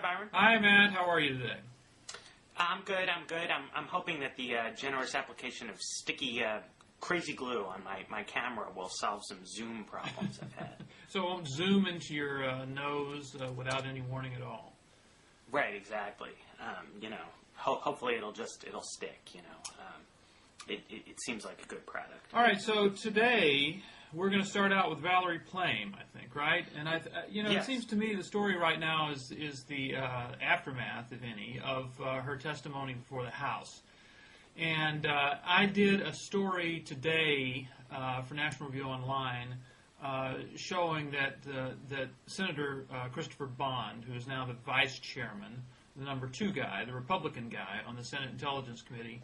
Byron. Hi, Matt. How are you today? I'm good. I'm hoping that the generous application of sticky, crazy glue on my camera will solve some zoom problems I've had. So it won't zoom into your nose without any warning at all. Right, exactly. Hopefully it'll stick. It seems like a good product. All right. So today we're going to start out with Valerie Plame, I think, right? And Yes. It seems to me the story right now is the aftermath, if any, of her testimony before the House. And I did a story today for National Review Online showing that Senator Christopher Bond, who is now the vice chairman, the number 2 guy, the Republican guy on the Senate Intelligence Committee,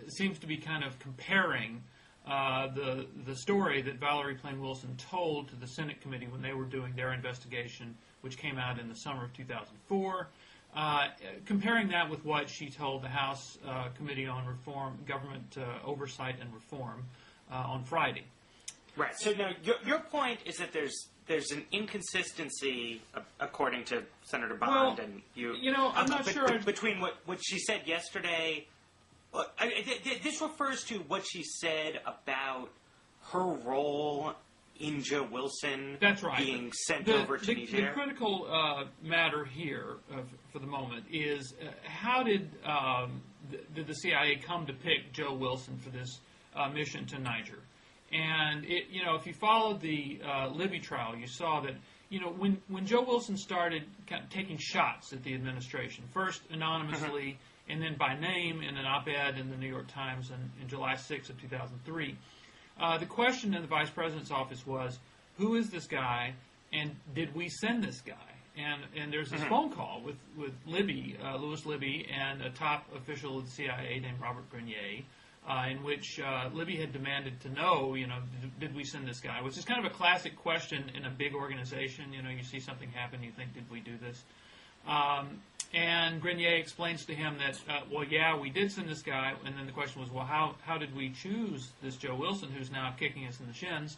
seems to be kind of comparing the story that Valerie Plame Wilson told to the Senate committee when they were doing their investigation, which came out in the summer of 2004, comparing that with what she told the House Committee on Reform, Government Oversight and Reform on Friday. Right. So now your point is that there's an inconsistency, according to Senator Bond and you. I'm not sure between what she said yesterday. This refers to what she said about her role in Joe Wilson. That's right. Being sent over to Niger. The critical matter here, for the moment, is how did the CIA come to pick Joe Wilson for this mission to Niger? And if you followed the Libby trial, you saw that when Joe Wilson started kind of taking shots at the administration, first anonymously and then by name in an op-ed in the New York Times in July 6 of 2003, the question in the Vice President's office was, who is this guy, and did we send this guy? And there's this phone call with Libby, Louis Libby, and a top official of the CIA named Robert Grenier, in which Libby had demanded to know, did we send this guy? Which is kind of a classic question in a big organization. You see something happen, you think, did we do this? And Grenier explains to him that, yeah, we did send this guy. And then the question was, well, how did we choose this Joe Wilson who's now kicking us in the shins?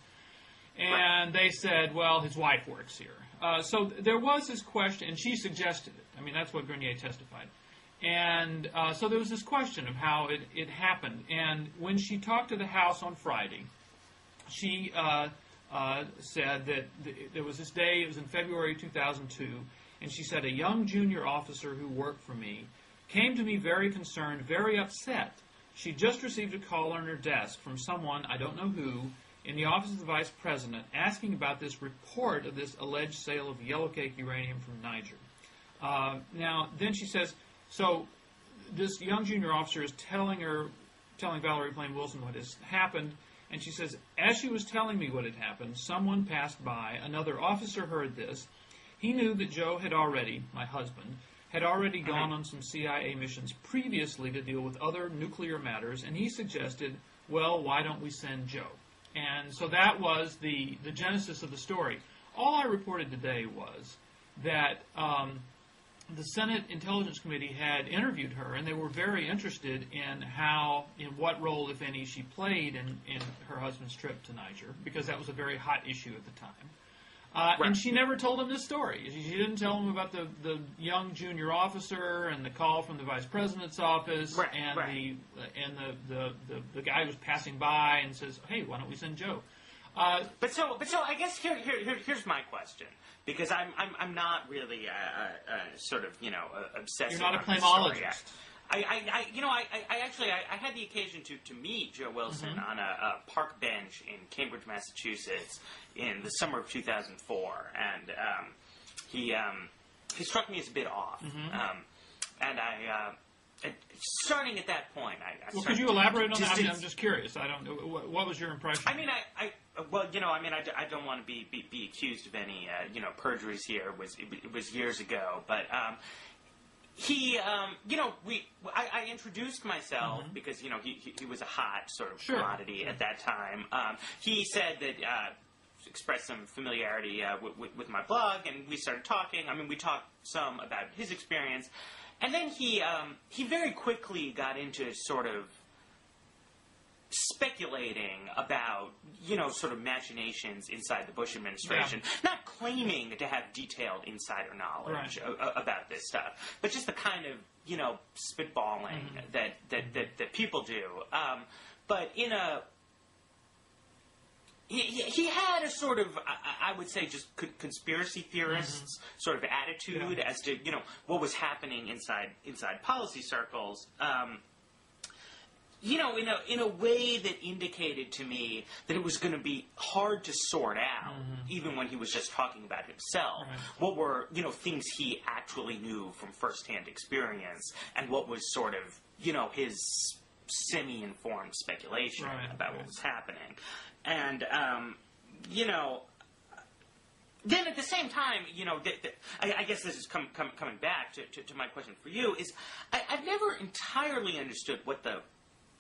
And they said, well, his wife works here. So there was this question, and she suggested it. I mean, that's what Grenier testified. And so there was this question of how it happened. And when she talked to the House on Friday, she said that there was this day, it was in February 2002, and she said, a young junior officer who worked for me came to me very concerned, very upset. She just received a call on her desk from someone, I don't know who, in the office of the Vice President, asking about this report of this alleged sale of yellowcake uranium from Niger. Now, then she says, so this young junior officer is telling Valerie Plame Wilson what has happened, and she says, as she was telling me what had happened, someone passed by, another officer heard this. He knew that Joe my husband, had already gone on some CIA missions previously to deal with other nuclear matters, and he suggested, well, why don't we send Joe? And so that was the genesis of the story. All I reported today was that the Senate Intelligence Committee had interviewed her, and they were very interested in what role, if any, she played in her husband's trip to Niger, because that was a very hot issue at the time. And she never told him this story. She didn't tell him about the young junior officer and the call from the Vice President's office and the guy who was passing by and says, "Hey, why don't we send Joe?" But so I guess here's my question, because I'm not really sort of obsessive. You're not a on this Plameologist. story. I had the occasion to meet Joe Wilson on a park bench in Cambridge, Massachusetts, in the summer of 2004, and he struck me as a bit off, and starting at that point, could you elaborate on that? I'm just curious. I don't know. What was your impression? I mean, I don't want to be accused of any perjuries here. It was years ago, but. I introduced myself because, he was a hot sort of commodity at that time. He said that, expressed some familiarity with my blog, and we started talking. I mean, we talked some about his experience. And then he very quickly got into sort of speculating about, sort of machinations inside the Bush administration, not claiming to have detailed insider knowledge about this stuff, but just the kind of, spitballing that people do. But in a... He had a sort of, I would say, just conspiracy theorists sort of attitude as to, what was happening inside policy circles. In a way that indicated to me that it was going to be hard to sort out, even when he was just talking about himself, what were, things he actually knew from firsthand experience, and what was sort of, his semi-informed speculation about what was happening. And, then at the same time, I guess this is coming back to my question for you, is I've never entirely understood what the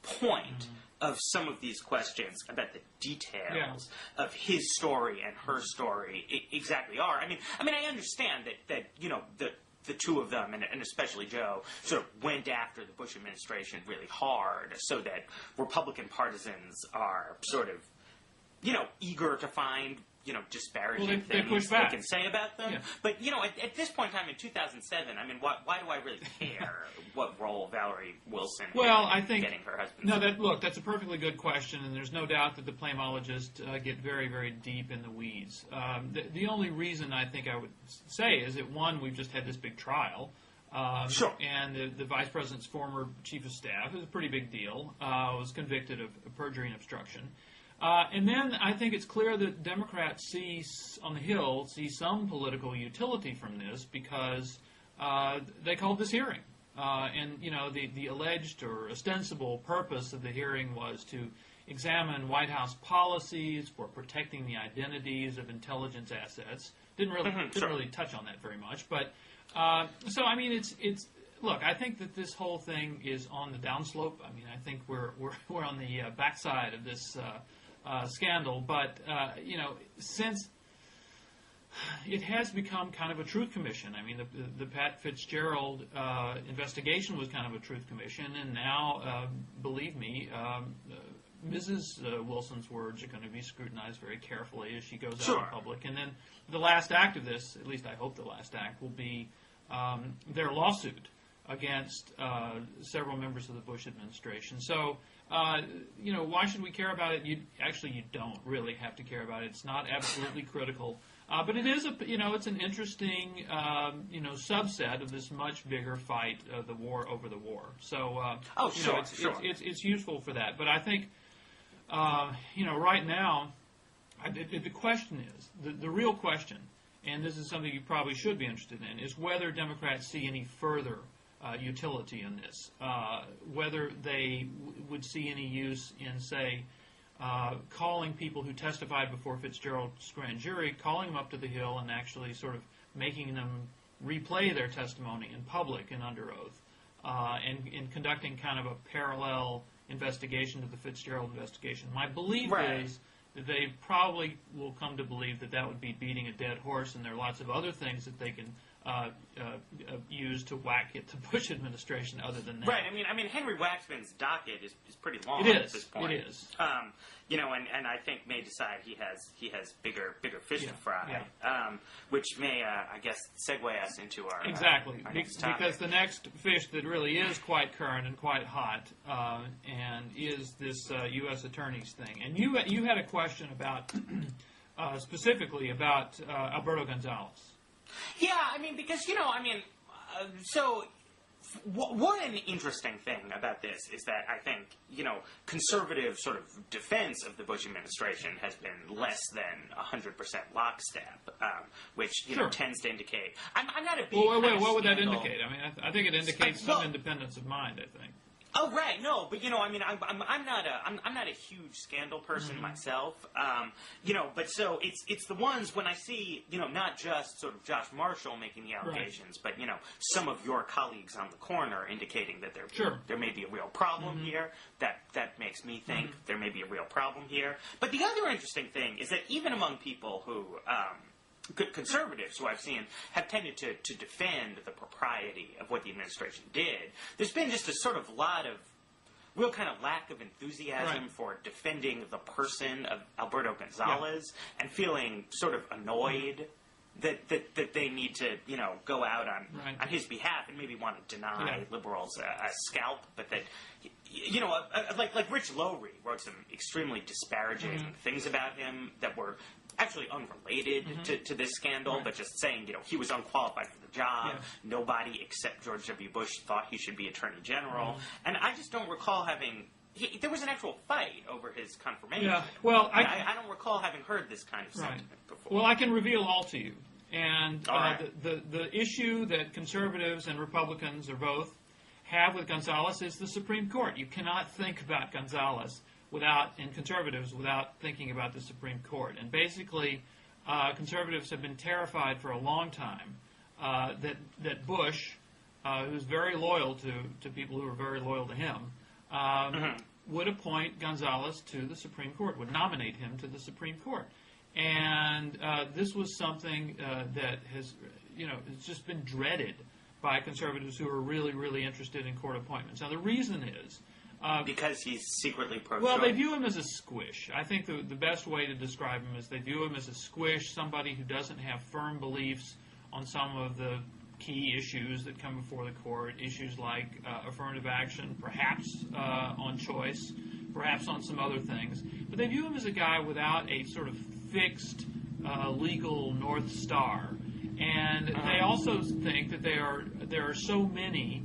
point of some of these questions about the details of his story and her story exactly are. I mean, I understand that the two of them, and especially Joe, sort of went after the Bush administration really hard so that Republican partisans are sort of, eager to find, disparaging things they can say about them. Yeah. But, at this point in time, in 2007, why do I really care what role Valerie Wilson had in getting her husband? That's a perfectly good question, and there's no doubt that the Plameologists get very, very deep in the weeds. The only reason I think I would say is that, one, we've just had this big trial. And the Vice President's former Chief of Staff, is a pretty big deal, was convicted of perjury and obstruction. And then I think it's clear that Democrats on the Hill see some political utility from this because they called this hearing. And, the alleged or ostensible purpose of the hearing was to examine White House policies for protecting the identities of intelligence assets. Didn't really touch on that very much. But, look, I think that this whole thing is on the downslope. I think we're on the backside of this scandal, but since it has become kind of a truth commission. The Pat Fitzgerald investigation was kind of a truth commission, and now, believe me, Mrs. Wilson's words are going to be scrutinized very carefully as she goes out in public. And then the last act of this, at least I hope the last act, will be their lawsuit against several members of the Bush administration. So, why should we care about it? You don't really have to care about it. It's not absolutely critical. But it is it's an interesting, subset of this much bigger fight, the war over the war. So, it's useful for that. But I think, right now, the question is, the real question, and this is something you probably should be interested in, is whether Democrats see any further utility in this, whether they would see any use in, say, calling people who testified before Fitzgerald's grand jury, calling them up to the Hill and actually sort of making them replay their testimony in public and under oath, and conducting kind of a parallel investigation to the Fitzgerald investigation. My belief is that they probably will come to believe that that would be beating a dead horse, and there are lots of other things that they can used to whack at the Bush administration other than that. Right. Henry Waxman's docket is pretty long at this point. It is. And I think may decide he has bigger fish to fry, which may, I guess, segue us into our our next topic. Because the next fish that really is quite current and quite hot and is this U.S. Attorney's thing. And you had a question about specifically about Alberto Gonzales. Yeah, because, so one interesting thing about this is that I think, conservative sort of defense of the Bush administration has been less than 100% lockstep, which, tends to indicate. I'm not a big what would that indicate? I think it indicates some independence of mind, I think. Oh, right. No, but, I'm not a huge scandal person myself. But so it's the ones when I see, not just sort of Josh Marshall making the allegations, but, some of your colleagues on the corner indicating that there may be a real problem here. That makes me think there may be a real problem here. But the other interesting thing is that even among people who, conservatives who I've seen have tended to defend the propriety of what the administration did, there's been just a sort of lot of real kind of lack of enthusiasm for defending the person of Alberto Gonzales and feeling sort of annoyed that they need to, go out on his behalf and maybe want to deny liberals a scalp, but that, like Rich Lowry wrote some extremely disparaging things about him that were actually unrelated to this scandal, but just saying, he was unqualified for the job. Nobody except George W. Bush thought he should be Attorney General. And I just don't recall having... there was an actual fight over his confirmation. Yeah. Well, I don't recall having heard this kind of sentiment before. Well, I can reveal all to you. And the issue that conservatives and Republicans, or both, have with Gonzales is the Supreme Court. You cannot think about Gonzales and conservatives without thinking about the Supreme Court. And basically, conservatives have been terrified for a long time that Bush, who's very loyal to people who are very loyal to him, would appoint Gonzales to the Supreme Court, would nominate him to the Supreme Court. And this was something that has just been dreaded by conservatives who are really, really interested in court appointments. Now, the reason is... because he's secretly pro-choice. Well, they view him as a squish. I think the best way to describe him is they view him as a squish, somebody who doesn't have firm beliefs on some of the key issues that come before the court, issues like affirmative action, perhaps on choice, perhaps on some other things. But they view him as a guy without a sort of fixed legal North Star. And they also think that there are so many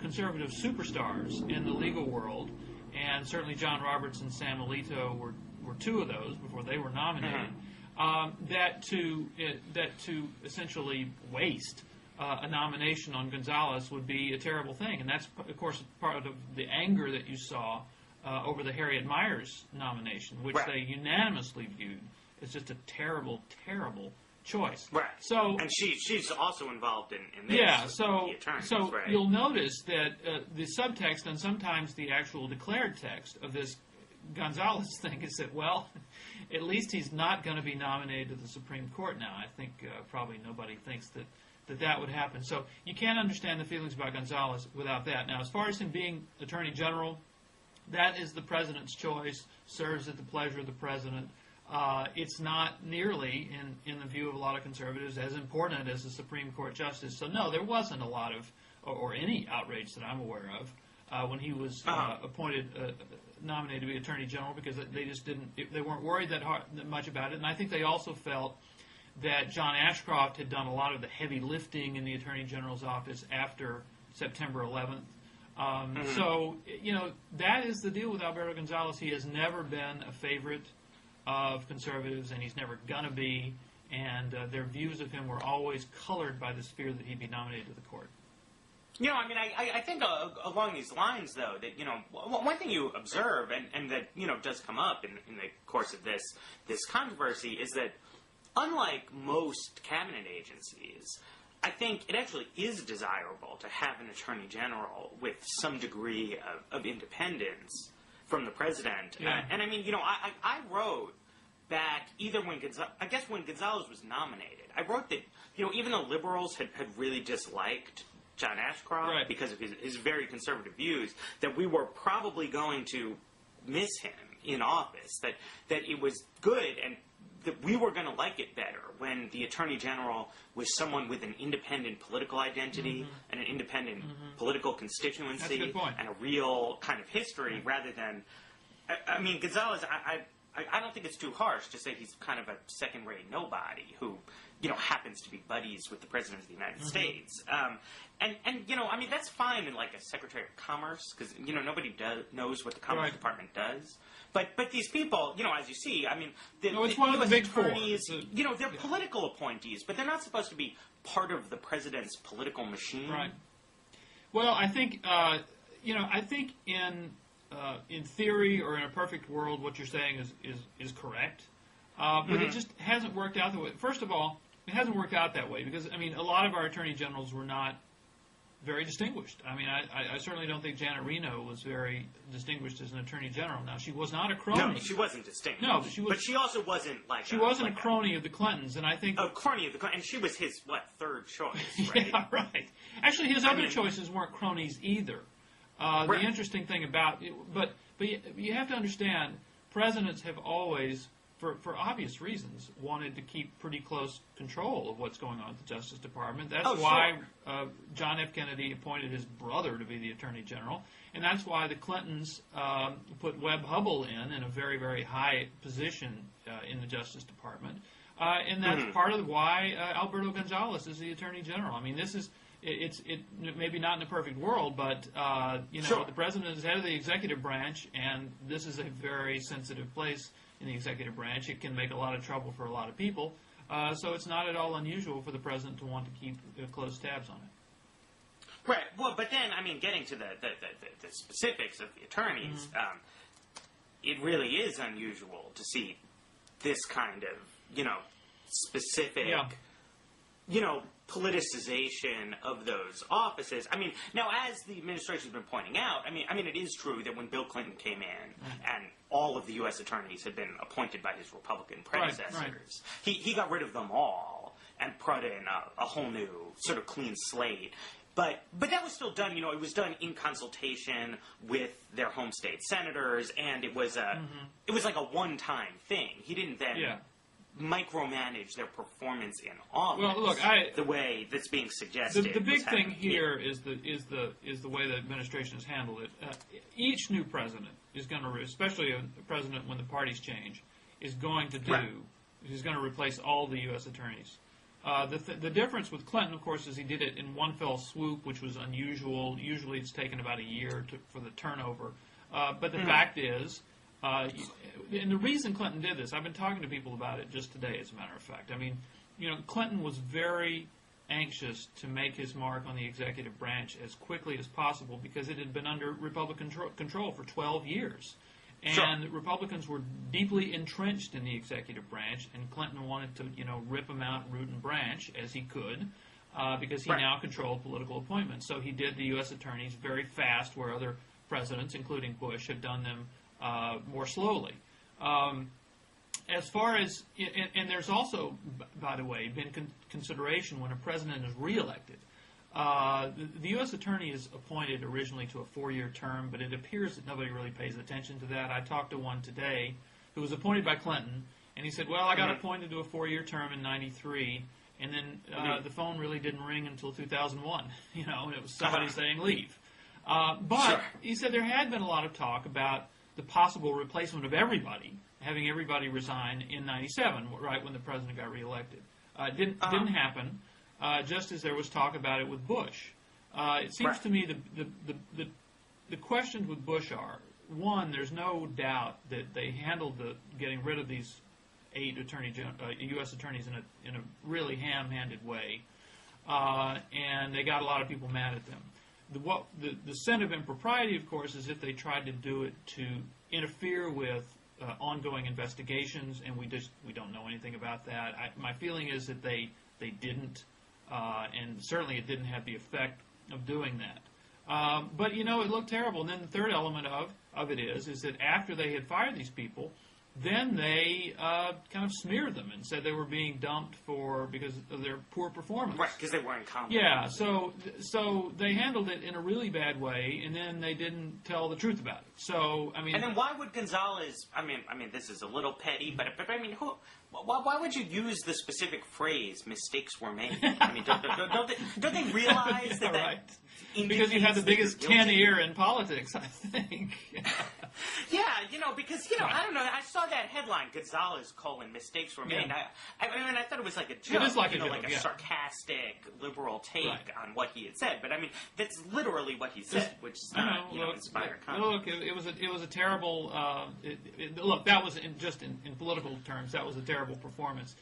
conservative superstars in the legal world, and certainly John Roberts and Sam Alito were two of those before they were nominated, that to essentially waste a nomination on Gonzales would be a terrible thing. And that's, of course, part of the anger that you saw over the Harriet Miers nomination, which they unanimously viewed as just a terrible, terrible choice. Right. So, and she's also involved in this. Yeah. So right. You'll notice that the subtext and sometimes the actual declared text of this Gonzales thing is that, well, at least he's not going to be nominated to the Supreme Court now. I think probably nobody thinks that would happen. So you can't understand the feelings about Gonzales without that. Now, as far as him being Attorney General, that is the President's choice, serves at the pleasure of the President. It's not nearly, in the view of a lot of conservatives, as important as the Supreme Court justice. So, no, there wasn't a lot of, or any outrage that I'm aware of, when he was nominated to be Attorney General, because they just they weren't worried that much about it. And I think they also felt that John Ashcroft had done a lot of the heavy lifting in the Attorney General's office after September 11th. So, that is the deal with Alberto Gonzales. He has never been a favorite of conservatives, and he's never going to be, and their views of him were always colored by this fear that he'd be nominated to the court. I think along these lines, though, that, one thing you observe, and that, does come up in the course of this controversy, is that unlike most cabinet agencies, I think it actually is desirable to have an attorney general with some degree of independence from the president. Yeah. And I wrote back either when Gonzales was nominated, I wrote that, even though liberals had really disliked John Ashcroft because of his very conservative views, that we were probably going to miss him in office, that it was good and that we were going to like it better when the Attorney General was someone with an independent political identity and an independent political constituency. That's a good point. And a real kind of history rather than... Gonzales, I don't think it's too harsh to say he's kind of a second-rate nobody who, happens to be buddies with the President of the United States. That's fine in, like, a Secretary of Commerce, because, nobody knows what the Commerce Department does. But these people, as you see, it's one of the big attorneys, they're political appointees, but they're not supposed to be part of the president's political machine. Right. Well, I think, in theory or in a perfect world, what you're saying is correct. But it just hasn't worked out that way. First of all, it hasn't worked out that way because, a lot of our attorney generals were not very distinguished. I certainly don't think Janet Reno was very distinguished as an attorney general. Now, she was not a crony. No, she wasn't distinguished. No, but she was. But she also wasn't like. She wasn't a crony of the Clintons, and I think. A crony of the Clintons, and she was his third choice, right? Yeah, right. Actually, his other choices weren't cronies either. The interesting thing about it, but you have to understand, presidents have always, for obvious reasons, wanted to keep pretty close control of what's going on at the Justice Department. That's why John F. Kennedy appointed his brother to be the Attorney General, and that's why the Clintons put Webb Hubbell in a very, very high position in the Justice Department. And that's part of why Alberto Gonzales is the Attorney General. I mean, this is it maybe not in a perfect world, but the president is head of the executive branch, and this is a very sensitive place in the executive branch. It can make a lot of trouble for a lot of people, so it's not at all unusual for the president to want to keep close tabs on it. Right. Well, but then, I mean, getting to the specifics of the attorneys, it really is unusual to see this kind of, specific, politicization of those offices. I mean, now, as the administration has been pointing out, I mean, it is true that when Bill Clinton came in and all of the U.S. attorneys had been appointed by his Republican predecessors, he got rid of them all and put in a whole new sort of clean slate. But that was still done, it was done in consultation with their home state senators, and it was like a one-time thing. He didn't then micromanage their performance in office. Well, look, the way that's being suggested. The big thing here is the way the administration has handled it. Each new president is going to, especially a president when the parties change, is going to replace all the U.S. attorneys. The difference with Clinton, of course, is he did it in one fell swoop, which was unusual. Usually it's taken about a year for the turnover. But the fact is, and the reason Clinton did this, I've been talking to people about it just today, as a matter of fact. I mean, Clinton was very anxious to make his mark on the executive branch as quickly as possible because it had been under Republican control for 12 years. And Republicans were deeply entrenched in the executive branch, and Clinton wanted to, rip them out root and branch as he could, because he now controlled political appointments. So he did the U.S. attorneys very fast, where other presidents, including Bush, had done them more slowly. As far as, and there's also, by the way, been consideration when a president is reelected. The U.S. attorney is appointed originally to a 4-year term, but it appears that nobody really pays attention to that. I talked to one today who was appointed by Clinton, and he said, well, I got appointed to a 4-year term in 93, and then the phone really didn't ring until 2001, and it was somebody saying leave. But he said there had been a lot of talk about the possible replacement of everybody, having everybody resign in 97, right when the president got reelected. It didn't happen. Just as there was talk about it with Bush. It seems to me the questions with Bush are, one, there's no doubt that they handled getting rid of these 8 U.S. attorneys in a really ham-handed way, and they got a lot of people mad at them. The sin of impropriety, of course, is if they tried to do it to interfere with ongoing investigations, and we don't know anything about that. My feeling is that they didn't. And certainly it didn't have the effect of doing that. But, it looked terrible. And then the third element of it is that after they had fired these people, then they kind of smeared them and said they were being dumped because of their poor performance. Right, because they were incompetent. Yeah, so they handled it in a really bad way, and then they didn't tell the truth about it. So, I mean... And then why would Gonzales... I mean, this is a little petty, but I mean, why would you use the specific phrase, mistakes were made? I mean, don't they realize that... Right. Because you have the biggest tenure in politics, I think. Yeah, because, I don't know, I saw that headline, Gonzales, mistakes were made. Yeah. I thought it was like a joke. It is like a joke, like a sarcastic, liberal take on what he had said. But, I mean, that's literally what he said, which is not, inspired comment. Look, it was a terrible, look, that was, in political terms, that was a terrible performance.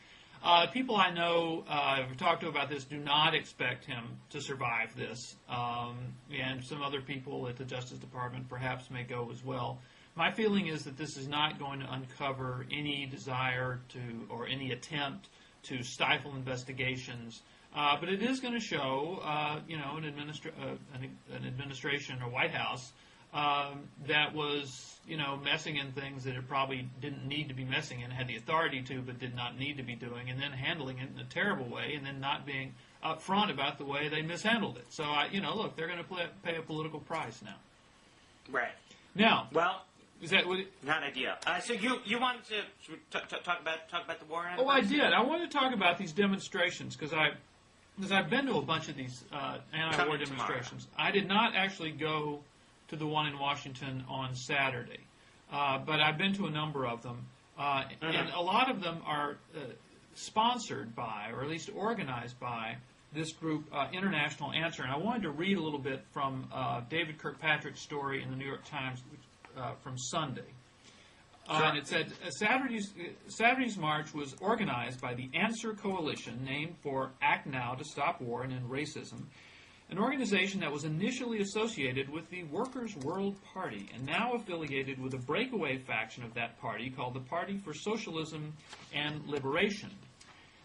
People I know, I've talked to about this, do not expect him to survive this. And some other people at the Justice Department perhaps may go as well. My feeling is that this is not going to uncover any desire or any attempt to stifle investigations. But it is going to show, an administration or White House that was, messing in things that it probably didn't need to be messing in, had the authority to, but did not need to be doing, and then handling it in a terrible way, and then not being upfront about the way they mishandled it. So, look, they're going to pay a political price now. Right. Now, Well, is that what? not ideal. So you wanted to talk about the war? Oh, I did. I wanted to talk about these demonstrations because I've been to a bunch of these anti-war demonstrations. I did not actually go to the one in Washington on Saturday, but I've been to a number of them, and a lot of them are sponsored by, or at least organized by, this group, International Answer. And I wanted to read a little bit from David Kirkpatrick's story in the New York Times from Sunday. And it said, Saturday's march was organized by the Answer Coalition, named for Act Now to Stop War and End Racism, an organization that was initially associated with the Workers' World Party and now affiliated with a breakaway faction of that party called the Party for Socialism and Liberation.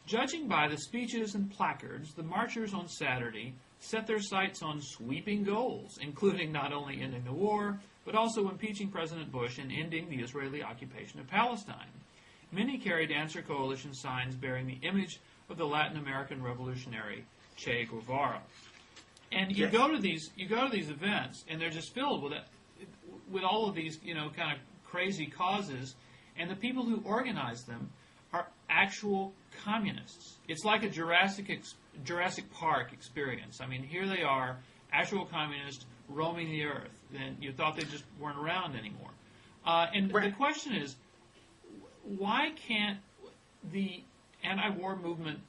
Judging by the speeches and placards, the marchers on Saturday set their sights on sweeping goals, including not only ending the war, but also impeaching President Bush and ending the Israeli occupation of Palestine. Many carried Answer Coalition signs bearing the image of the Latin American revolutionary Che Guevara. And you go to these events, and they're just filled with all of these, kind of crazy causes, and the people who organize them are actual communists. It's like a Jurassic Park experience. I mean, here they are, actual communists roaming the earth, and you thought they just weren't around anymore. And the question is, why can't the anti-war movement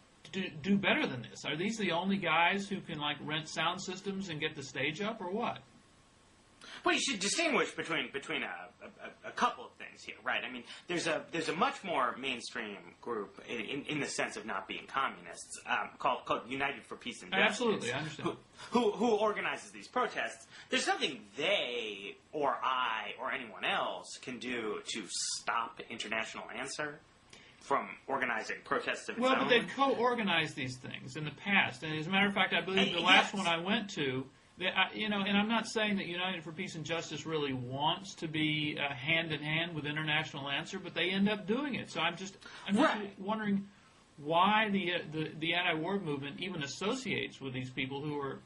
do better than this? Are these the only guys who can rent sound systems and get the stage up, or what? Well, you should distinguish between a couple of things here, right? I mean, there's a much more mainstream group in the sense of not being communists called United for Peace and Justice. Absolutely, I understand. Who organizes these protests? There's nothing they or I or anyone else can do to stop International Answer from organizing protests of its own. Well, but they've co-organized these things in the past, and as a matter of fact, I believe the last one I went to. And I'm not saying that United for Peace and Justice really wants to be hand in hand with International Answer, but they end up doing it. So I'm just wondering why the anti-war movement even associates with these people who are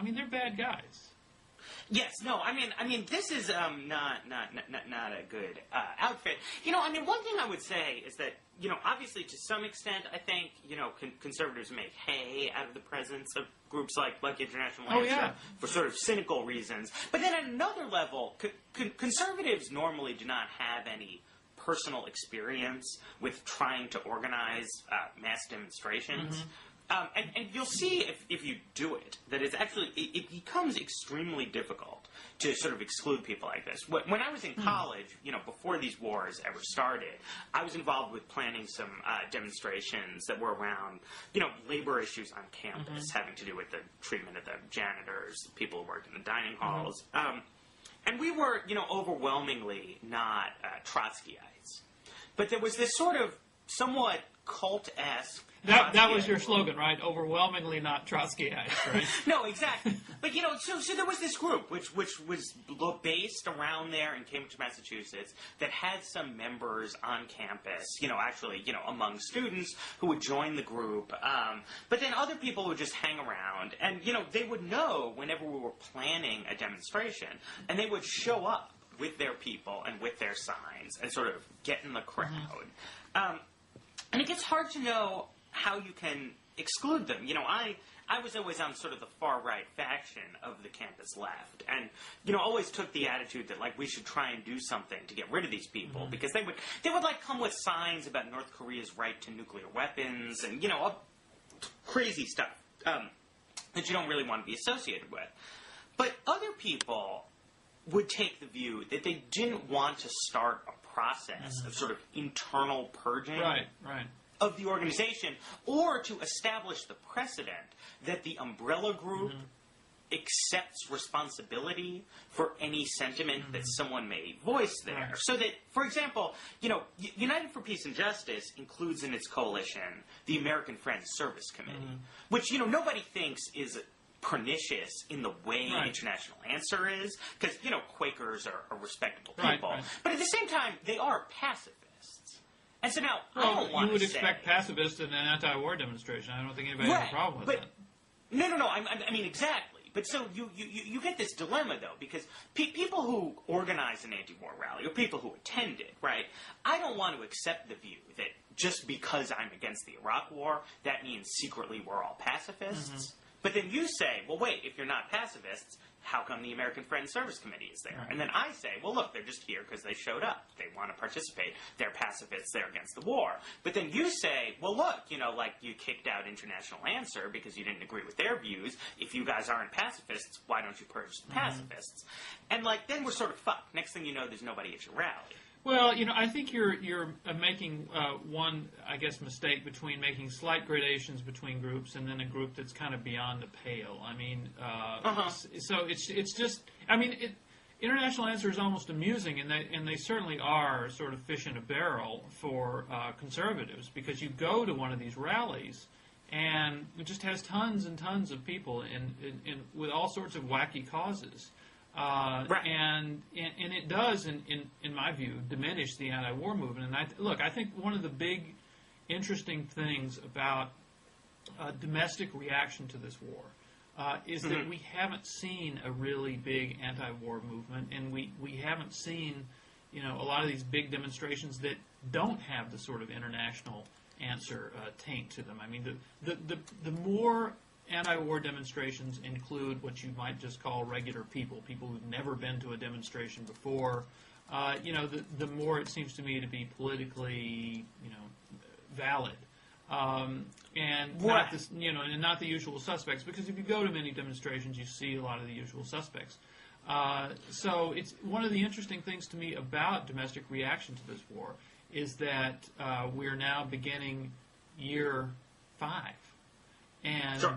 they're bad guys. Yes, no, I mean, this is not a good outfit. One thing I would say is that, obviously to some extent, I think, conservatives make hay out of the presence of groups like International Answer for sort of cynical reasons. But then at another level, conservatives normally do not have any personal experience with trying to organize mass demonstrations. And you'll see if you do it, that it becomes extremely difficult to sort of exclude people like this. When I was in college, before these wars ever started, I was involved with planning some demonstrations that were around, labor issues on campus, having to do with the treatment of the janitors, the people who worked in the dining halls. And we were, overwhelmingly not Trotskyites. But there was this sort of somewhat cult-esque. That was your slogan, right? Overwhelmingly not Trotskyites, right? No, exactly. But, so there was this group, which was based around there in Cambridge, Massachusetts, that had some members on campus, actually, among students who would join the group. But then other people would just hang around, and, they would know whenever we were planning a demonstration, and they would show up with their people and with their signs and sort of get in the crowd. And it gets hard to know how you can exclude them. I was always on sort of the far-right faction of the campus left, and, always took the attitude that, we should try and do something to get rid of these people, because they would come with signs about North Korea's right to nuclear weapons and, crazy stuff that you don't really want to be associated with. But other people would take the view that they didn't want to start a process of sort of internal purging of the organization, or to establish the precedent that the umbrella group accepts responsibility for any sentiment that someone may voice there. So that, for example, United for Peace and Justice includes in its coalition the American Friends Service Committee, which, nobody thinks is pernicious in the way International Answer is, because, Quakers are respectable people. But at the same time, they are pacifists. And so now, I don't want to you would expect pacifists in an anti-war demonstration. I don't think anybody has a problem with that. No. I mean, exactly. But so you get this dilemma, though, because people who organize an anti-war rally, or people who attend it, right, I don't want to accept the view that just because I'm against the Iraq War, that means secretly we're all pacifists. But then you say, well, wait, if you're not pacifists, how come the American Friends Service Committee is there? And then I say, well, look, they're just here because they showed up. They want to participate. They're pacifists. They're against the war. But then you say, well, look, like you kicked out International Answer because you didn't agree with their views. If you guys aren't pacifists, why don't you purge the pacifists? And, then we're sort of fucked. Next thing you know, there's nobody at your rally. Well, I think you're making one, I guess, mistake between making slight gradations between groups and then a group that's kind of beyond the pale. I mean, so it's just, International Answer is almost amusing, and they certainly are sort of fish in a barrel for conservatives, because you go to one of these rallies and it just has tons and tons of people in with all sorts of wacky causes. Right. And it does, in my view, diminish the anti-war movement. And I think one of the big, interesting things about domestic reaction to this war is that we haven't seen a really big anti-war movement, and we haven't seen, a lot of these big demonstrations that don't have the sort of international answer taint to them. I mean, the more anti-war demonstrations include what you might just call regular people who've never been to a demonstration before. The more it seems to me to be politically, valid, and not this, and not the usual suspects. Because if you go to many demonstrations, you see a lot of the usual suspects. So it's one of the interesting things to me about domestic reaction to this war is that we're now beginning year 5. And sure.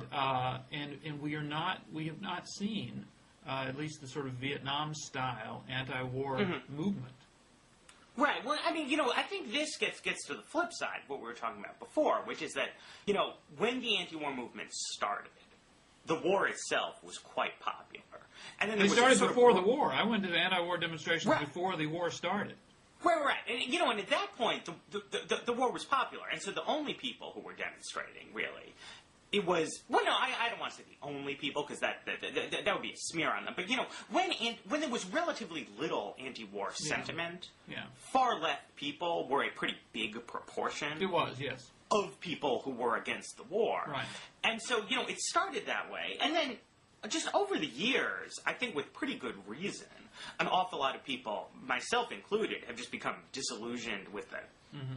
And we have not seen at least the sort of Vietnam style anti-war movement. Right. Well, I think this gets to the flip side, what we were talking about before, which is that, when the anti-war movement started, the war itself was quite popular. And then they started before the war. I went to the anti-war demonstrations before the war started. Right. And, and at that point, the war was popular. And so the only people who were demonstrating, really, it was, well, no, I don't want to say the only people, because that would be a smear on them. But, when there was relatively little anti-war sentiment, far left people were a pretty big proportion. It was, yes. Of people who were against the war. Right. And so, it started that way. And then, just over the years, I think with pretty good reason, an awful lot of people, myself included, have just become disillusioned with the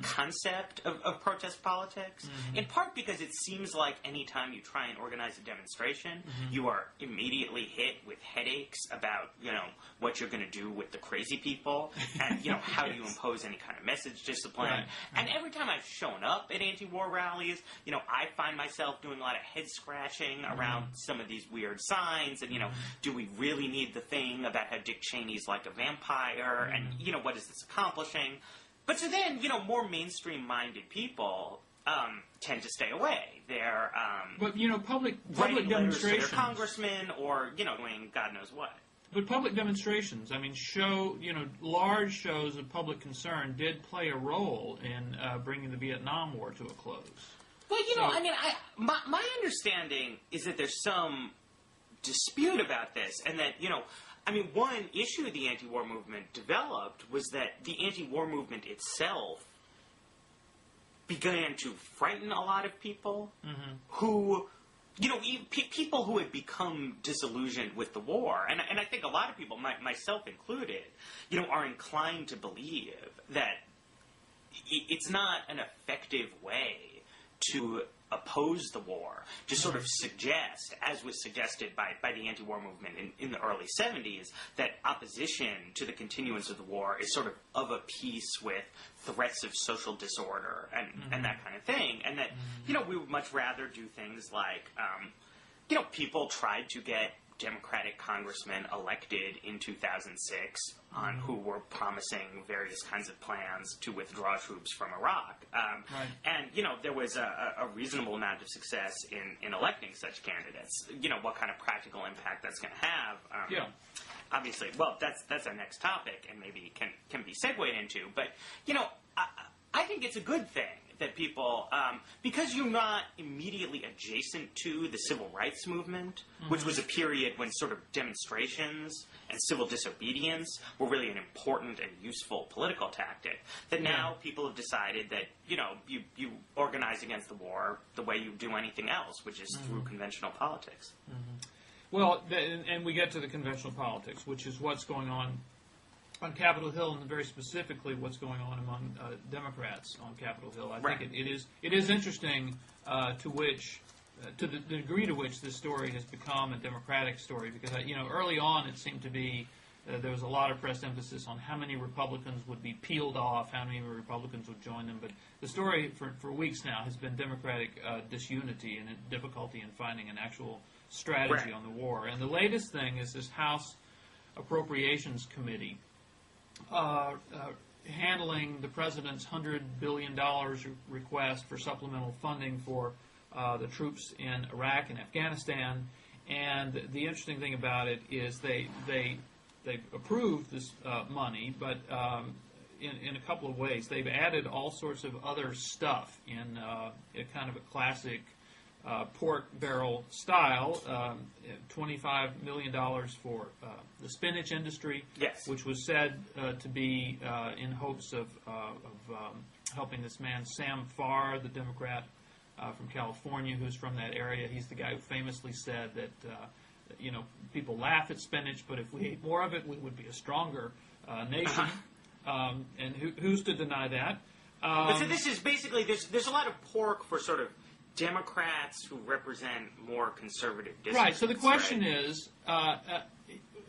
concept of protest politics, in part because it seems like any time you try and organize a demonstration, you are immediately hit with headaches about, what you're going to do with the crazy people, and, how do you impose any kind of message discipline. Right. And every time I've shown up at anti-war rallies, I find myself doing a lot of head scratching around some of these weird signs, and, do we really need the thing about how Dick Cheney's like a vampire, and, what is this accomplishing? But so then, more mainstream-minded people tend to stay away. They're but public demonstrations to demonstrations, their congressmen, or doing God knows what. But public demonstrations, large shows of public concern did play a role in bringing the Vietnam War to a close. Well, my understanding is that there's some dispute about this, and that one issue the anti-war movement developed was that the anti-war movement itself began to frighten a lot of people who, people who had become disillusioned with the war. And I think a lot of people, myself included, are inclined to believe that it's not an effective way to oppose the war, to sort of suggest, as was suggested by the anti-war movement in the early 70s, that opposition to the continuance of the war is sort of a piece with threats of social disorder and that kind of thing. And that, we would much rather do things like, people tried to get Democratic congressmen elected in 2006 on who were promising various kinds of plans to withdraw troops from Iraq. And, there was a reasonable amount of success in electing such candidates. What kind of practical impact that's going to have. Obviously, well, that's our next topic and maybe can be segued into. But, I think it's a good thing that people, because you're not immediately adjacent to the civil rights movement, which was a period when sort of demonstrations and civil disobedience were really an important and useful political tactic, that now people have decided that, you organize against the war the way you do anything else, which is through conventional politics. Well, and we get to the conventional politics, which is what's going on Capitol Hill, and very specifically what's going on among Democrats on Capitol Hill. I think it is interesting to the degree to which this story has become a Democratic story, because early on it seemed to be there was a lot of press emphasis on how many Republicans would be peeled off, how many Republicans would join them. But the story for weeks now has been Democratic disunity and difficulty in finding an actual strategy on the war. And the latest thing is this House Appropriations Committee handling the president's $100 billion request for supplemental funding for the troops in Iraq and Afghanistan. And the interesting thing about it is they approved this money, but in a couple of ways. They've added all sorts of other stuff in a kind of a classic pork barrel style, $25 million for the spinach industry, which was said to be in hopes of helping this man, Sam Farr, the Democrat from California, who's from that area. He's the guy who famously said that, people laugh at spinach, but if we ate more of it, we would be a stronger nation. And who's to deny that? But so this is basically, there's a lot of pork for sort of Democrats who represent more conservative districts. Right, so the question is,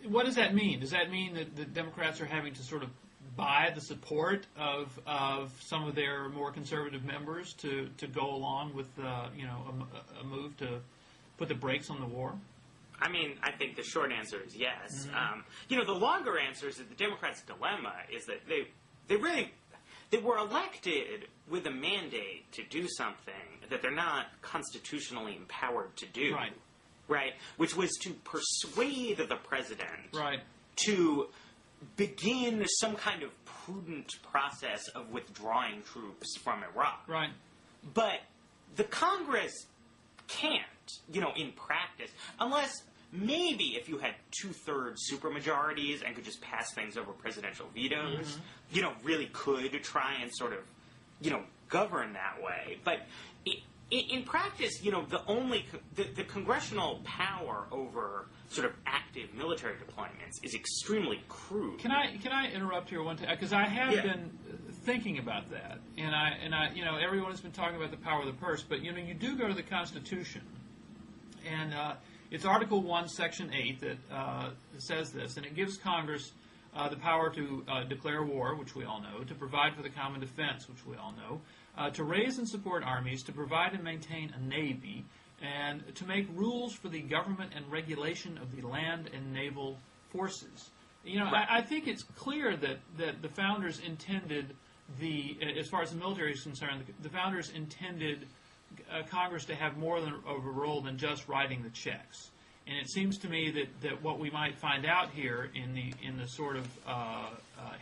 what does that mean? Does that mean that the Democrats are having to sort of buy the support of some of their more conservative members to go along with a move to put the brakes on the war? I mean, I think the short answer is yes. The longer answer is that the Democrats' dilemma is that they were elected with a mandate to do something that they're not constitutionally empowered to do. Right? Which was to persuade the president to begin some kind of prudent process of withdrawing troops from Iraq. But the Congress can't, in practice, unless maybe if you had 2/3 supermajorities and could just pass things over presidential vetoes, really could try and sort of, govern that way. But in practice, the congressional power over sort of active military deployments is extremely crude. Can I interrupt here one time? Because I have been thinking about that, and I everyone has been talking about the power of the purse, but you do go to the Constitution, and it's Article 1, Section 8 that says this, and it gives Congress the power to declare war, which we all know, to provide for the common defense, which we all know, to raise and support armies, to provide and maintain a navy, and to make rules for the government and regulation of the land and naval forces. I think it's clear that the founders intended as far as the military is concerned, the founders intended Congress to have more of a role than just writing the checks. And it seems to me that what we might find out here in the sort of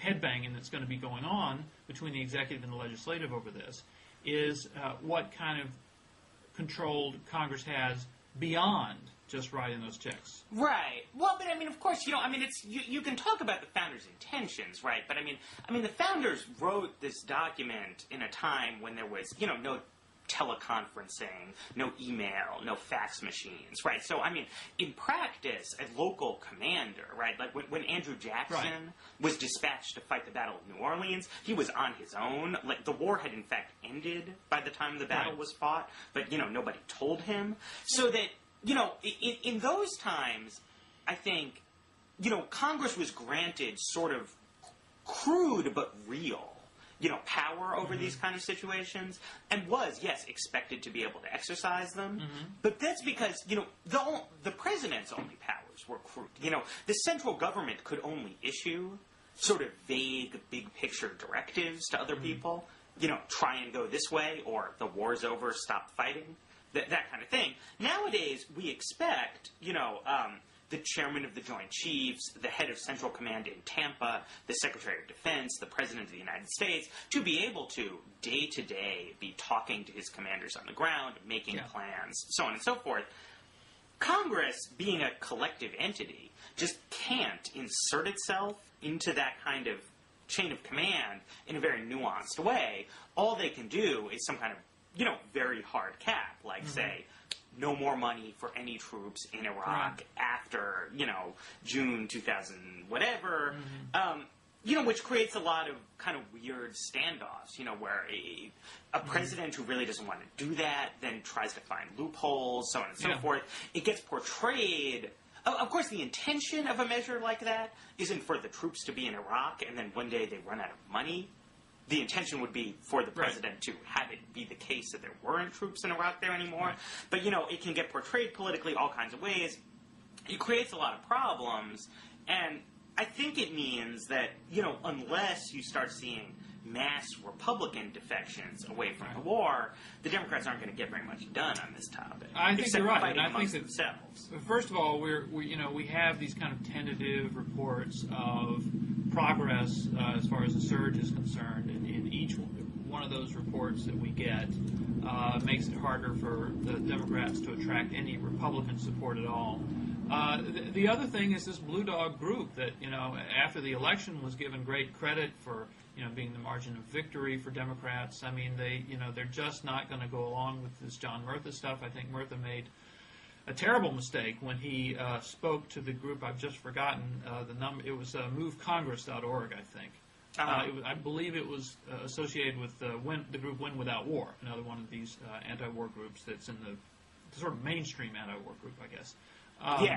headbanging that's going to be going on between the executive and the legislative over this is what kind of control Congress has beyond just writing those checks. Right. Well, but I mean, of course, it's you can talk about the founders' intentions, right? But I mean, the founders wrote this document in a time when there was, no teleconferencing, no email, no fax machines, right? So, I mean, in practice, a local commander, right, like when Andrew Jackson was dispatched to fight the Battle of New Orleans, he was on his own. Like, the war had, in fact, ended by the time the battle was fought, but, nobody told him. So that, in those times, I think, Congress was granted sort of crude but real power over these kind of situations, and was, yes, expected to be able to exercise them. But that's because, the president's only powers were crude. The central government could only issue sort of vague, big-picture directives to other people. Try and go this way, or the war's over, stop fighting, that kind of thing. Nowadays, we expect, the chairman of the Joint Chiefs, the head of Central Command in Tampa, the Secretary of Defense, the President of the United States, to be able to, day to day, be talking to his commanders on the ground, making plans, so on and so forth. Congress, being a collective entity, just can't insert itself into that kind of chain of command in a very nuanced way. All they can do is some kind of, very hard cap, like say, no more money for any troops in Iraq after, June 2000 whatever, which creates a lot of kind of weird standoffs, where a president who really doesn't want to do that then tries to find loopholes, so on and so forth. It gets portrayed. Of course, the intention of a measure like that isn't for the troops to be in Iraq and then one day they run out of money. The intention would be for the president to have it be the case that there weren't troops in Iraq there anymore. But, it can get portrayed politically all kinds of ways. It creates a lot of problems. And I think it means that, unless you start seeing mass Republican defections away from the war, the Democrats aren't going to get very much done on this topic. I think you're right. And I think that themselves. First of all, we have these kind of tentative reports of progress as far as the surge is concerned, and in each one of those reports that we get makes it harder for the Democrats to attract any Republican support at all. The other thing is this Blue Dog group that, after the election was given great credit for, being the margin of victory for Democrats. I mean, they're just not going to go along with this John Murtha stuff. I think Murtha made a terrible mistake when he spoke to the group. I've just forgotten the number. It was movecongress.org, I think. I believe it was associated with the group Win Without War, another one of these anti-war groups that's in the sort of mainstream anti-war group, I guess. Cause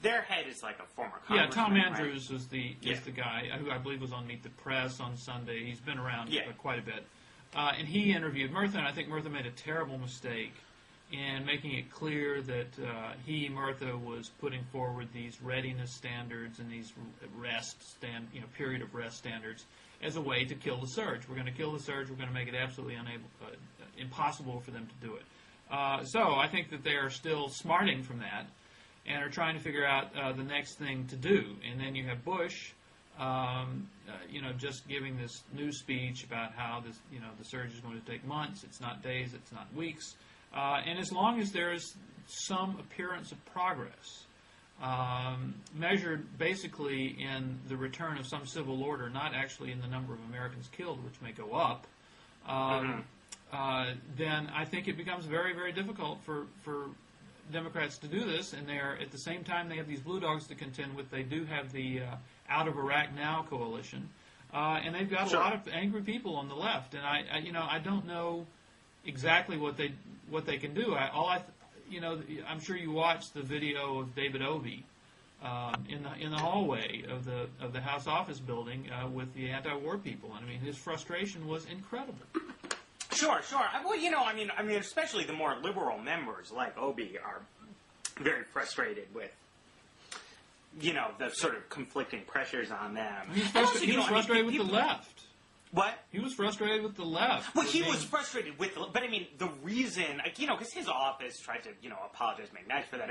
their head is like a former congressman. Yeah, Tom Andrews is the guy who I believe was on Meet the Press on Sunday. He's been around quite a bit. And he interviewed Murtha, and I think Murtha made a terrible mistake in making it clear that Murtha was putting forward these readiness standards and these period of rest standards as a way to kill the surge. We're going to kill the surge. We're going to make it absolutely impossible for them to do it. So I think that they are still smarting from that and are trying to figure out the next thing to do. And then you have Bush, just giving this new speech about how this, the surge is going to take months. It's not days. It's not weeks. And as long as there is some appearance of progress, measured basically in the return of some civil order, not actually in the number of Americans killed, which may go up, then I think it becomes very, very difficult for Democrats to do this. And at the same time, they have these blue dogs to contend with. They do have the Out of Iraq Now coalition, and they've got a lot of angry people on the left. And I don't know exactly what they can do. I'm sure you watched the video of David Obey in the hallway of the House office building with the anti-war people. I mean, his frustration was incredible. Sure. Well, especially the more liberal members like Obey are very frustrated with, the sort of conflicting pressures on them. He was frustrated with the left. What? He was frustrated with the left. Well, he was frustrated with the reason, because his office tried to, apologize, make nice for that.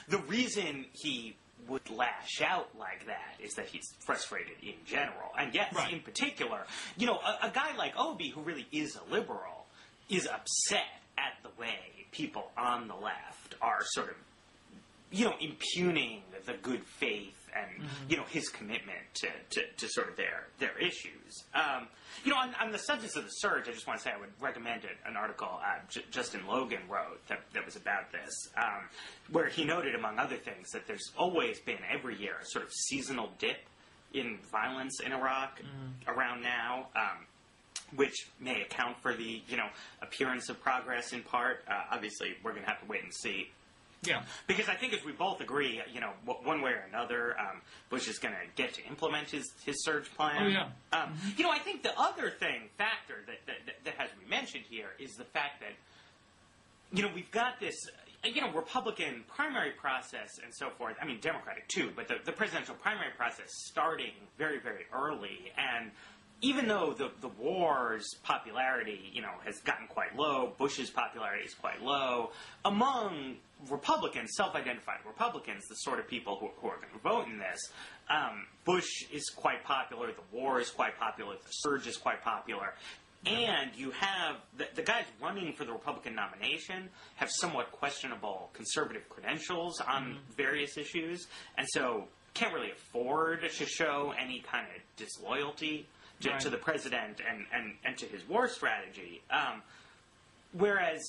The reason he would lash out like that is that he's frustrated in general. And yes, in particular, a guy like Obey, who really is a liberal, is upset at the way people on the left are sort of, impugning the good faith and, his commitment to sort of their issues. On the subject of the surge, I just want to say I would recommend an article Justin Logan wrote that was about this, where he noted, among other things, that there's always been, every year, a sort of seasonal dip in violence in Iraq around now, which may account for the, appearance of progress in part. Obviously, we're going to have to wait and see. Yeah. Because I think if we both agree, one way or another, Bush is going to get to implement his surge plan. Oh, yeah. I think the other factor that has to be mentioned here is the fact that, we've got this, Republican primary process and so forth. Democratic too, but the presidential primary process starting very, very early. And even though the war's popularity, has gotten quite low, Bush's popularity is quite low, among Republicans, self-identified Republicans, the sort of people who are going to vote in this, Bush is quite popular, the war is quite popular, the surge is quite popular, and you have the guys running for the Republican nomination have somewhat questionable conservative credentials on various issues, and so can't really afford to show any kind of disloyalty to the president and to his war strategy. Whereas,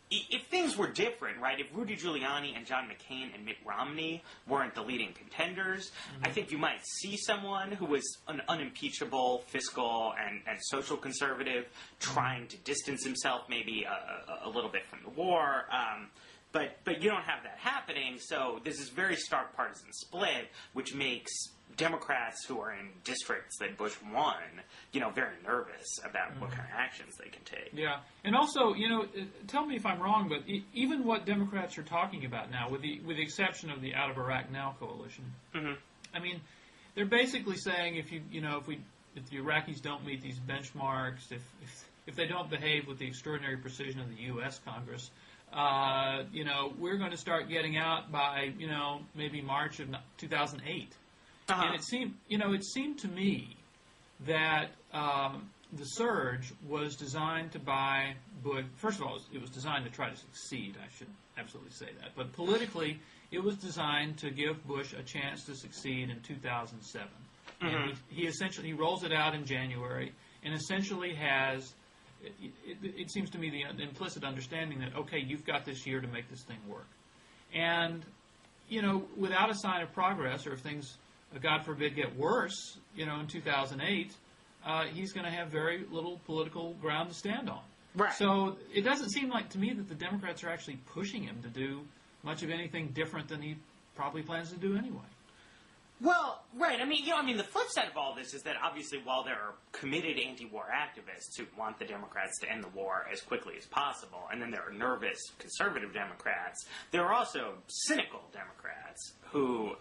if things were different, right, if Rudy Giuliani and John McCain and Mitt Romney weren't the leading contenders, I think you might see someone who was an unimpeachable fiscal and social conservative trying to distance himself maybe a little bit from the war. But you don't have that happening, so there's this very stark partisan split, which makes Democrats who are in districts that Bush won, very nervous about what kind of actions they can take. Yeah, and also, tell me if I'm wrong, but even what Democrats are talking about now, with the exception of the Out of Iraq Now coalition, I mean, they're basically saying if the Iraqis don't meet these benchmarks, if they don't behave with the extraordinary precision of the U.S. Congress, we're going to start getting out by maybe March of 2008. And it seemed to me that the surge was designed to buy Bush. First of all, it was designed to try to succeed. I should absolutely say that. But politically, it was designed to give Bush a chance to succeed in 2007. And he rolls it out in January, and essentially has. It seems to me the implicit understanding that okay, you've got this year to make this thing work, and without a sign of progress, or if things, God forbid, get worse, in 2008, he's going to have very little political ground to stand on. Right. So it doesn't seem like to me that the Democrats are actually pushing him to do much of anything different than he probably plans to do anyway. Well, right. I mean, the flip side of all this is that obviously while there are committed anti-war activists who want the Democrats to end the war as quickly as possible, and then there are nervous conservative Democrats, there are also cynical Democrats who,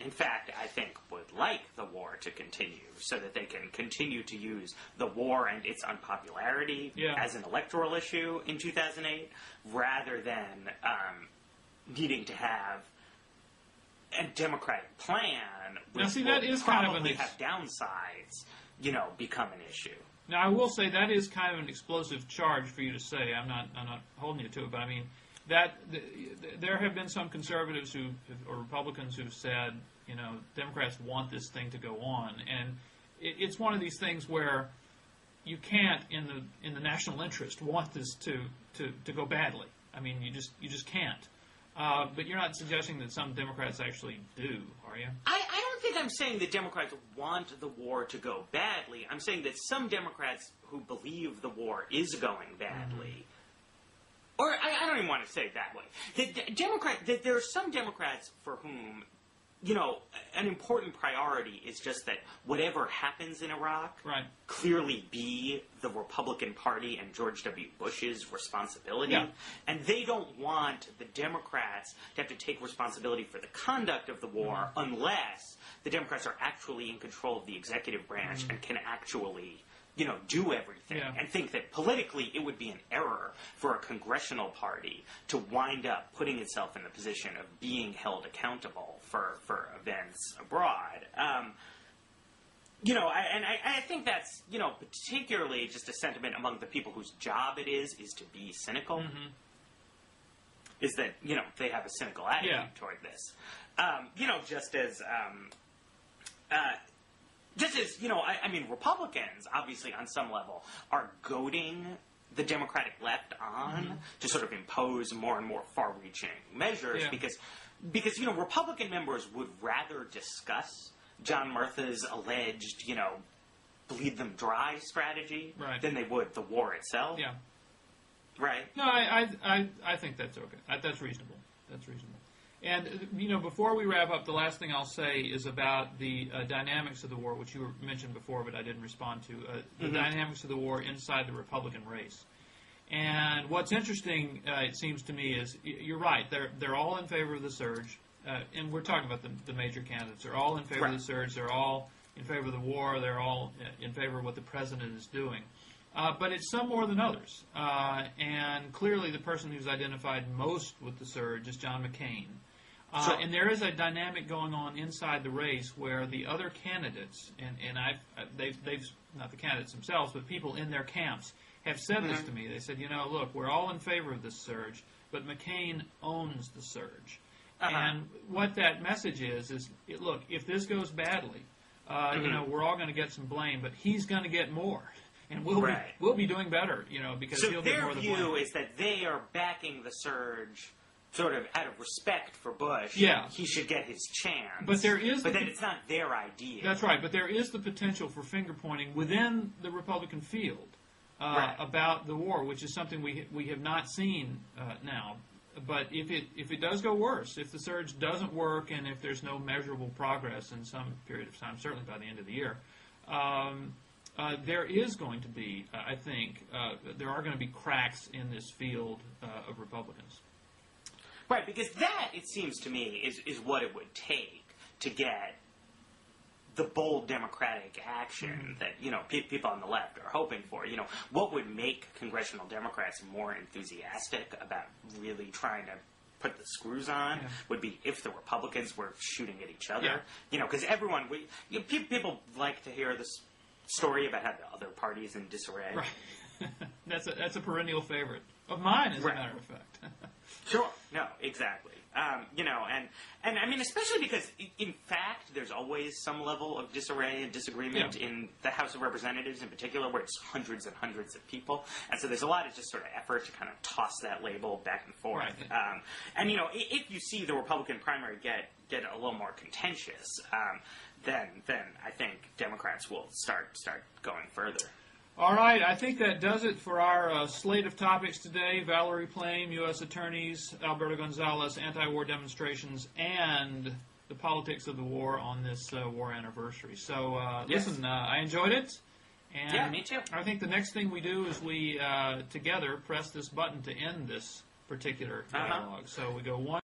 in fact, I think would like the war to continue so that they can continue to use the war and its unpopularity as an electoral issue in 2008 rather than needing to have a Democratic plan, which that is probably have downsides, become an issue. Now, I will say that is kind of an explosive charge for you to say. I'm not holding you to it, but I mean that there have been some conservatives or Republicans who've said, Democrats want this thing to go on, and it's one of these things where you can't, in the national interest, want this to go badly. I mean, you just can't. But you're not suggesting that some Democrats actually do, are you? I don't think I'm saying that Democrats want the war to go badly. I'm saying that some Democrats who believe the war is going badly, or I don't even want to say it that way. That there are some Democrats for whom, an important priority is just that whatever happens in Iraq clearly be the Republican Party and George W. Bush's responsibility. Yeah. And they don't want the Democrats to have to take responsibility for the conduct of the war unless the Democrats are actually in control of the executive branch and can actually do everything, and think that politically it would be an error for a congressional party to wind up putting itself in the position of being held accountable for events abroad. I think that's, particularly just a sentiment among the people whose job it is to be cynical, is that, they have a cynical attitude toward this. Just as, Republicans, obviously, on some level, are goading the Democratic left on to sort of impose more and more far-reaching measures because, Republican members would rather discuss John Murtha's alleged, bleed them dry strategy than they would the war itself. Yeah. Right? No, I think that's okay. That's reasonable. That's reasonable. And, before we wrap up, the last thing I'll say is about the dynamics of the war, which you mentioned before, but I didn't respond to. The dynamics of the war inside the Republican race. And what's interesting, it seems to me, is you're right. They're all in favor of the surge. And we're talking about the major candidates. They're all in favor of the surge. They're all in favor of the war. They're all in favor of what the president is doing. but it's some more than others. And clearly the person who's identified most with the surge is John McCain. Sure. And there is a dynamic going on inside the race where the other candidates, and they've not the candidates themselves, but people in their camps have said this to me. They said, look, we're all in favor of this surge, but McCain owns the surge. And what that message is look, if this goes badly, we're all going to get some blame, but he's going to get more. And we'll be doing better, because he'll get more of the blame. So their view is that they are backing the surge sort of out of respect for Bush. Yeah. He should get his chance. But then it's not their idea. That's right. But there is the potential for finger-pointing within the Republican field about the war, which is something we have not seen now. But if it does go worse, if the surge doesn't work, and if there's no measurable progress in some period of time, certainly by the end of the year, there is going to be, I think, there are going to be cracks in this field of Republicans. Right, because that, it seems to me, is what it would take to get the bold Democratic action that, people on the left are hoping for. What would make congressional Democrats more enthusiastic about really trying to put the screws on would be if the Republicans were shooting at each other. Because people like to hear this story about how the other party's in disarray. Right. That's a perennial favorite of mine, as a matter of fact. Sure. No, exactly. And I mean, especially because, in fact, there's always some level of disarray and disagreement in the House of Representatives in particular, where it's hundreds and hundreds of people. And so there's a lot of just sort of effort to kind of toss that label back and forth. Right. If you see the Republican primary get a little more contentious, then I think Democrats will start going further. All right, I think that does it for our slate of topics today. Valerie Plame, U.S. attorneys, Alberto Gonzales, anti-war demonstrations, and the politics of the war on this war anniversary. So, listen, I enjoyed it. And yeah, me too. I think the next thing we do is we, together, press this button to end this particular dialogue. So we go 1,